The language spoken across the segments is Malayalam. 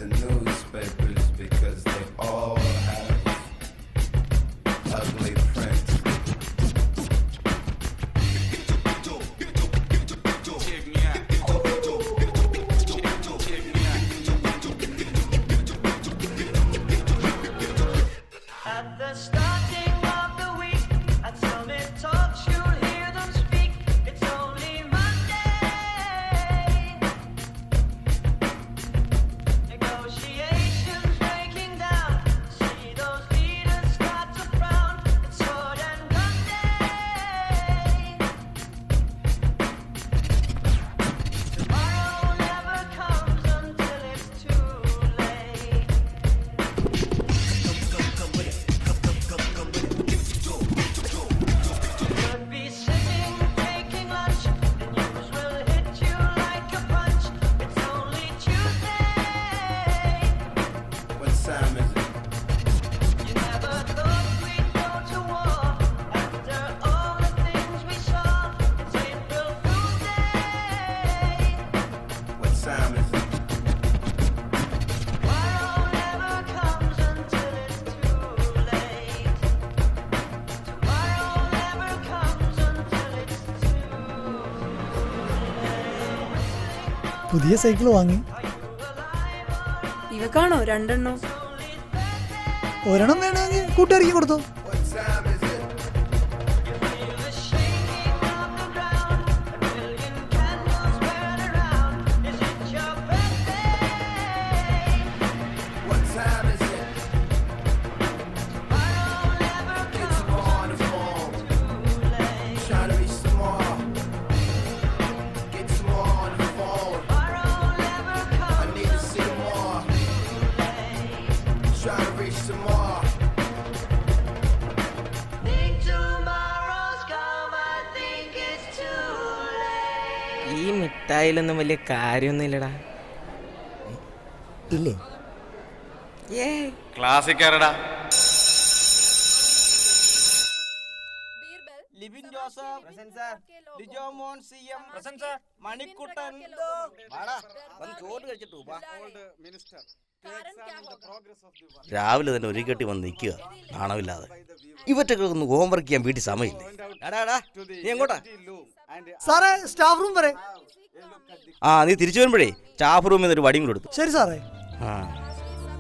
the newspapers because they all have ugly prints. At the starting of the week, at Summit Talks, you'll hear them speak. It's only Monday. Negotiations breaking down. See those leaders start to frown. It's sword and gun day. Tomorrow never comes until it's too late. Could be sitting, taking lunch, the news will hit you like a punch. It's only Tuesday. What time is it? You never thought we'd go to war after all the things we saw. It's April Fool's Day. What time is it? Tomorrow never comes until it's too late. Tomorrow never comes until it's too late. പുതിയ സൈക്കിൾ വാങ്ങി. ഇവക്കാണോ രണ്ടെണ്ണം? ഒരെണ്ണം വേണമെങ്കിൽ കൂട്ടുകാരിക്ക് കൊടുത്തോ. What time is it? Feel the shaking of the ground, a million candles burn around. Is it your birthday? What time is it? Tomorrow never Get comes some more on the phone. too late. Trying to reach some more. Get some more on the phone. Tomorrow never I comes need to see more. Trying to reach some more. Think tomorrow's come, I think it's too late. ഈ മിഠായിലൊന്നും വലിയ കാര്യമൊന്നുമില്ലടാ. ഇല്ലേ? ഏ ക്ലാസിക്കാരടാ. Libin Joseph present sir. Lijo മോൻ സിഎം പ്രസന്റ് സർ. മണിക്കുട്ടൻ വാടാ വന്ന് ചോറ് കഴിച്ചിട്ട് പോ. രാവിലെ തന്നെ ഒരു കെട്ടി വന്ന് നിൽക്കുക നാണമില്ലാതെ. ഇവറ്റൊക്കെ ഒന്ന് ഹോംവർക്ക് ചെയ്യാൻ വീട്ടിൽ സമയമില്ലേ? നീ എങ്ങോട്ടാ? സാറേ സ്റ്റാഫ് റൂം വരെ. ആ നീ തിരിച്ചു വരുമ്പോഴേ സ്റ്റാഫ് റൂമിൽ നിന്ന് ഒരു വടിയും കൊടുത്തു. ശരി സാറേ. ആ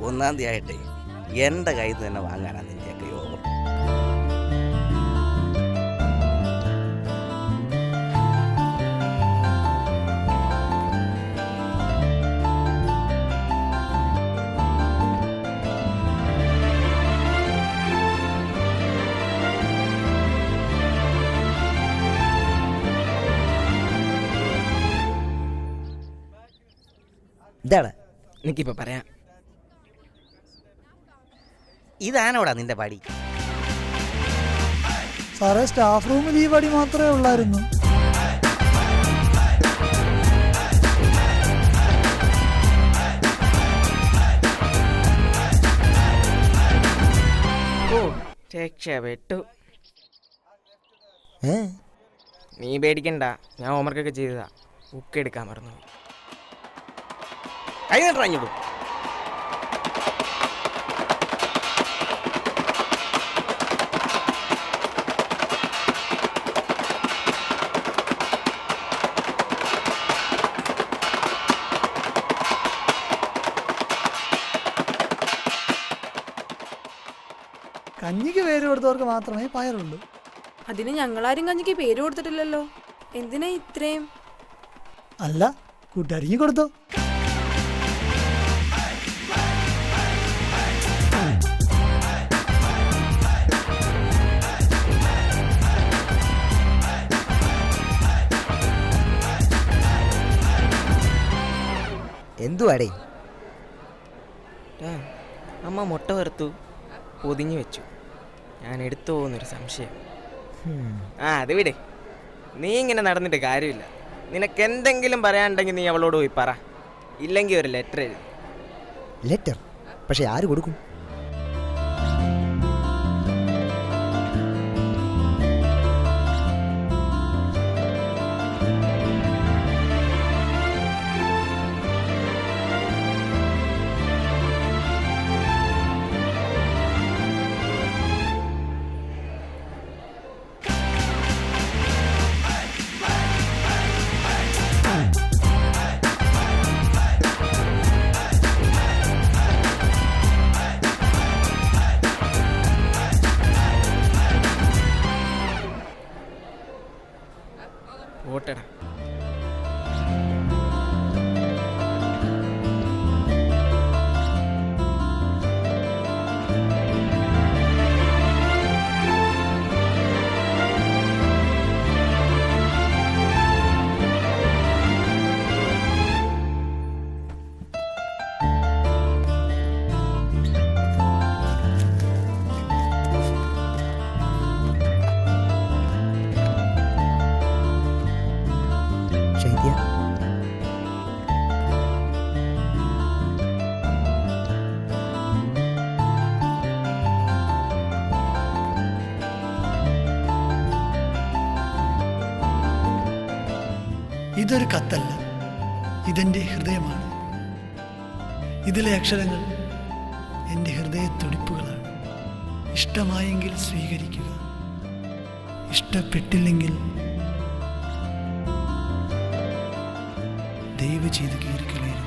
1-ാം തീയതി ആയിട്ടേ എൻ്റെ കയ്യിൽ നിന്ന് തന്നെ വാങ്ങാനാണ് നിൻ്റെയൊക്കെ യോഗം. ഇതാണ് എനിക്കിപ്പോ പറയാം. ഇതാണോടാ നിന്റെ പടി? സാറേ സ്റ്റാഫ് റൂമിൽ ഈ വടി മാത്രമേ ഉള്ളായിരുന്നു. ഓ രക്ഷപ്പെട്ടു. നീ പേടിക്കണ്ട, ഞാൻ ഹോംവർക്കൊക്കെ ചെയ്തതാ. ബുക്ക് എടുക്കാൻ മറന്നു. കൈ നട്ടാഞ്ഞിടും. കഞ്ഞിക്ക് പേര് കൊടുത്തവർക്ക് മാത്രമേ പയറുള്ളൂ. അതിന് ഞങ്ങളാരും കഞ്ഞിക്ക് പേര് കൊടുത്തിട്ടില്ലല്ലോ. എന്തിനാ ഇത്രയും? അല്ല, കൂട്ടുകാരിക്ക് കൊടുത്തോ. എന്തുവാടേ? അമ്മ മുട്ട വറുത്തു പൊതിഞ്ഞു വെച്ചു. ഞാൻ എടുത്തു പോകുന്നൊരു സംശയം. അത് വിടേ, നീ ഇങ്ങനെ നടന്നിട്ട് കാര്യമില്ല. നിനക്ക് എന്തെങ്കിലും പറയാനുണ്ടെങ്കിൽ നീ അവളോട് പോയി പറ. ഇല്ലെങ്കിൽ ഒരു ലെറ്റർ എഴുതി. ലെറ്റർ? പക്ഷെ ആര് കൊടുക്കും? ഇതൊരു കത്തല്ല, ഇതെൻ്റെ ഹൃദയമാണ്. ഇതിലെ അക്ഷരങ്ങൾ എൻ്റെ ഹൃദയത്തുടിപ്പുകളാണ്. ഇഷ്ടമായെങ്കിൽ സ്വീകരിക്കുക, ഇഷ്ടപ്പെട്ടില്ലെങ്കിൽ ദയവ് ചെയ്ത് കീറിക്കളയരുത്.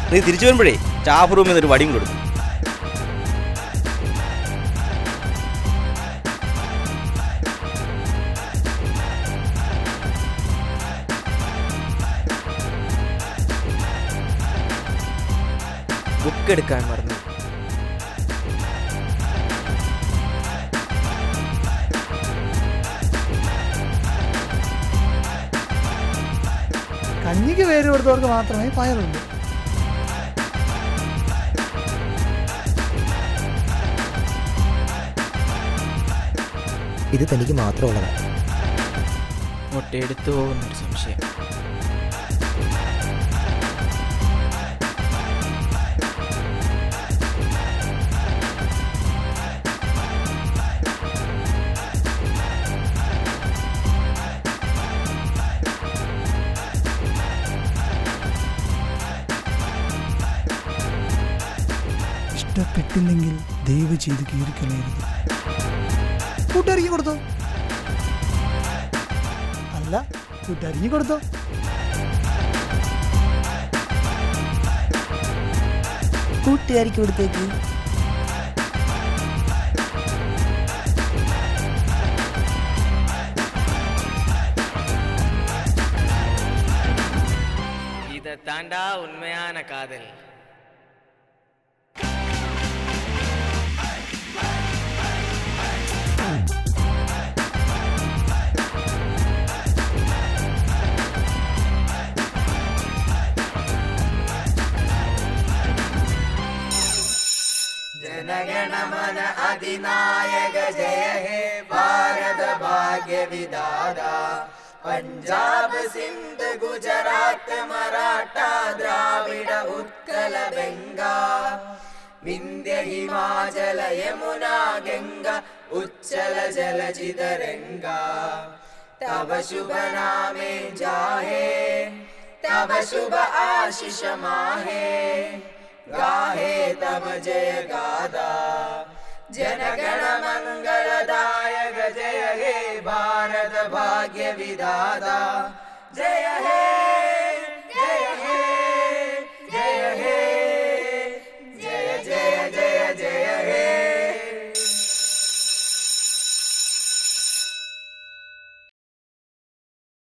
നീ തിരിച്ചു വരുമ്പോഴേ സ്റ്റാഫ് റൂമിൽ നിന്നൊരു വടിയും കൊടുത്തു. ബുക്ക് എടുക്കാൻ മറന്നു. കഞ്ഞിക്ക് പേര് കൊടുത്തവർക്ക് മാത്രമേ പയറുള്ളൂ. ഇത് തനിക്ക് മാത്രമുള്ളതാണ്. മുട്ട എടുത്തു പോകുന്നൊരു സംശയം. ഇഷ്ടപ്പെട്ടില്ലെങ്കിൽ ദയവ് ചെയ്ത് കീറിക്കളയരുത്. കൂട്ടുകാരിക്ക് കൊടുത്തോ? അല്ല, കൂട്ടുകാരിക്ക് കൊടുത്തോ? കൂട്ടുകാരിക്ക് കൊടുത്തേക്ക്. இதை தாண்டா உண்மையான காதல். जनगणमन अधिनायक जय हे भारत भाग्य विधाता पंजाब सिंध गुजरात मराठा द्राविड उत्कल बंगा विंध्य हिमाचल यमुना गंगा उच्चल जलधि तरंगा तव शुभ नामे जाहे तव शुभ आशीष माहे गाहे तब जय गादा जनगण मंगलदायक जय हे भारत भाग्य विधाता जय हे